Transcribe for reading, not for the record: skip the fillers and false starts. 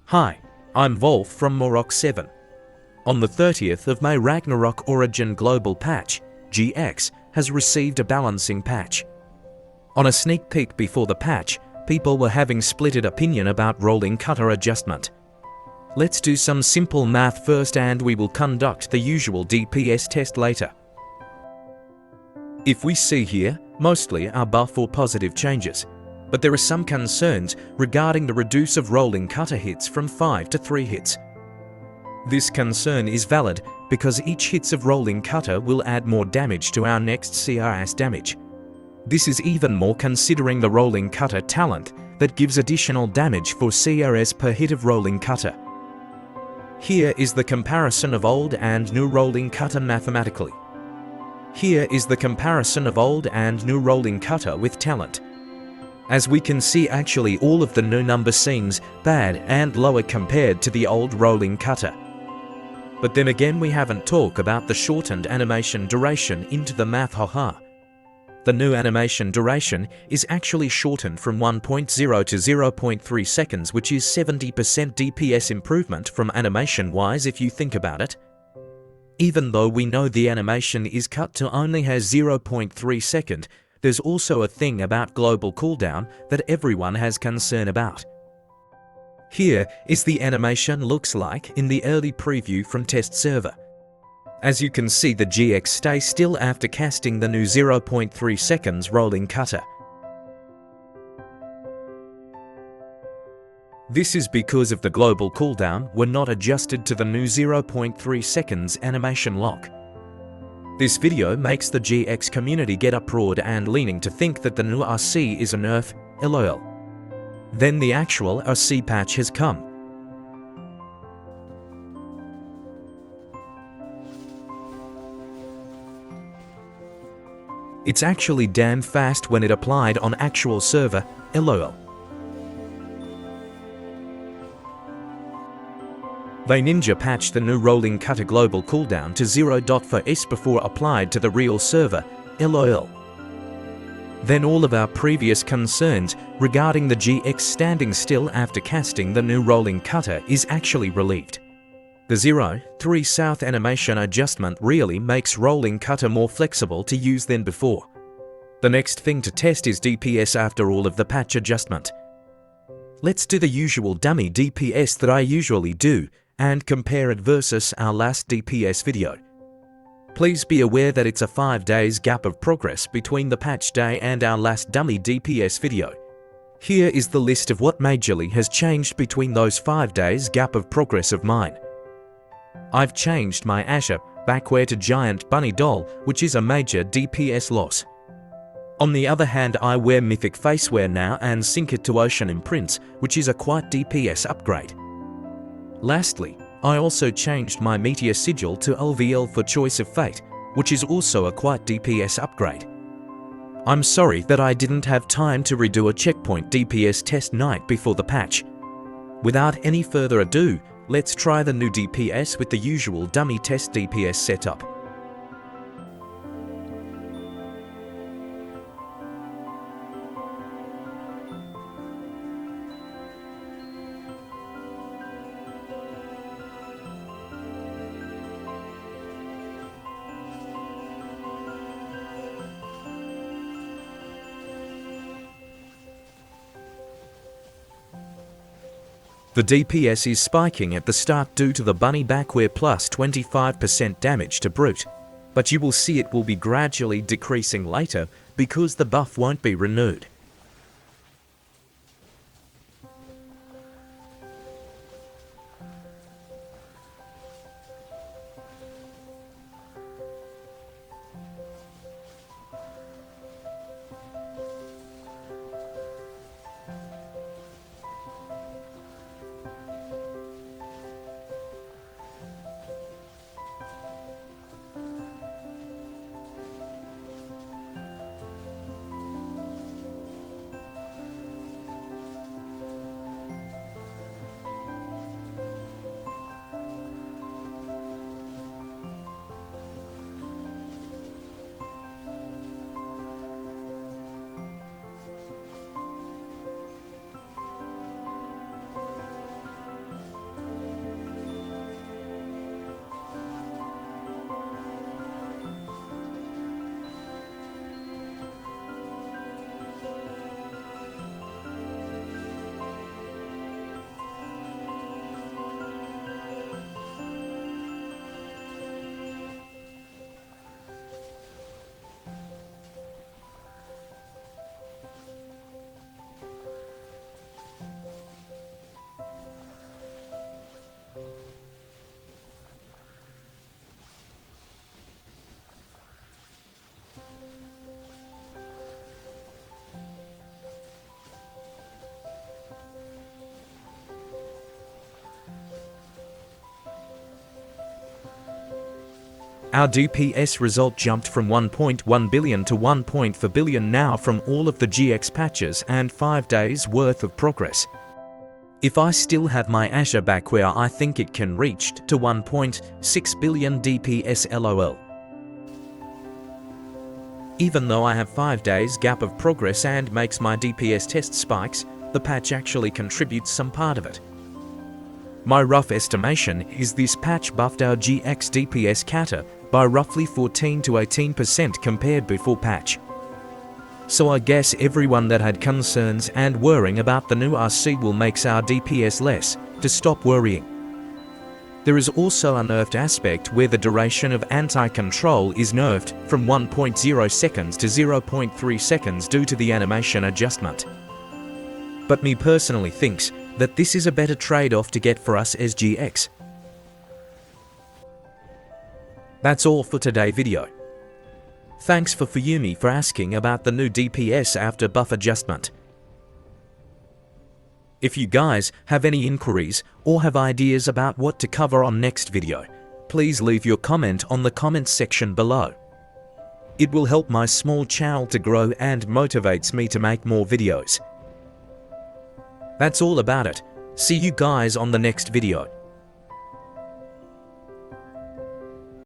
Hi, I'm Wolf from Morok 7. On the 30th of May, Ragnarok Origin Global Patch, GX, has received a balancing patch. On a sneak peek before the patch, people were having splitted opinion about rolling cutter adjustment. Let's do some simple math first and we will conduct the usual DPS test later. If we see here, mostly are buff or positive changes, but there are some concerns regarding the reduce of rolling cutter hits from 5 to 3 hits. This concern is valid because each hits of rolling cutter will add more damage to our next CRS damage. This is even more considering the rolling cutter talent that gives additional damage for CRS per hit of rolling cutter. Here is the comparison of old and new rolling cutter mathematically. Here is the comparison of old and new rolling cutter with talent. As we can see, actually all of the new number seems bad and lower compared to the old rolling cutter. But then again, we haven't talked about the shortened animation duration into the math, haha. The new animation duration is actually shortened from 1.0 to 0.3 seconds, which is 70% DPS improvement from animation-wise if you think about it. Even though we know the animation is cut to only has 0.3 second, there's also a thing about global cooldown that everyone has concern about. Here is the animation looks like in the early preview from test server. As you can see, the GX stays still after casting the new 0.3 seconds rolling cutter. This is because of the global cooldown were not adjusted to the new 0.3 seconds animation lock. This video makes the GX community get uproared and leaning to think that the new RC is a nerf, lol. Then the actual RC patch has come. It's actually damn fast when it applied on actual server, lol. They ninja patched the new rolling cutter global cooldown to 0.4s before applied to the real server, lol. Then all of our previous concerns regarding the GX standing still after casting the new rolling cutter is actually relieved. The 0.3 south animation adjustment really makes rolling cutter more flexible to use than before. The next thing to test is DPS after all of the patch adjustment. Let's do the usual dummy DPS that I usually do and compare it versus our last DPS video. Please be aware that it's a 5 days gap of progress between the patch day and our last dummy DPS video. Here is the list of what majorly has changed between those 5 days gap of progress of mine. I've changed my Asher backwear to Giant Bunny Doll, which is a major DPS loss. On the other hand, I wear Mythic Facewear now and sync it to Ocean Imprints, which is a quite DPS upgrade. Lastly, I also changed my Meteor Sigil to LVL for Choice of Fate, which is also a quite DPS upgrade. I'm sorry that I didn't have time to redo a checkpoint DPS test night before the patch. Without any further ado, let's try the new DPS with the usual dummy test DPS setup. The DPS is spiking at the start due to the bunny backwear plus 25% damage to brute, but you will see it will be gradually decreasing later because the buff won't be renewed. Our DPS result jumped from 1.1 billion to 1.4 billion now from all of the GX patches and 5 days worth of progress. If I still have my Azure back where I think it can reach to 1.6 billion DPS LOL. Even though I have 5 days gap of progress and makes my DPS test spikes, the patch actually contributes some part of it. My rough estimation is this patch buffed our GX DPS kata by roughly 14 to 18% compared before patch. So I guess everyone that had concerns and worrying about the new RC will makes our DPS less, to stop worrying. There is also a nerfed aspect where the duration of anti-control is nerfed from 1.0 seconds to 0.3 seconds due to the animation adjustment. But me personally thinks that this is a better trade-off to get for us as GX. That's all for today's video. Thanks for Fuyumi for asking about the new DPS after buff adjustment. If you guys have any inquiries or have ideas about what to cover on next video, please leave your comment on the comments section below. It will help my small channel to grow and motivates me to make more videos. That's all about it. See you guys on the next video.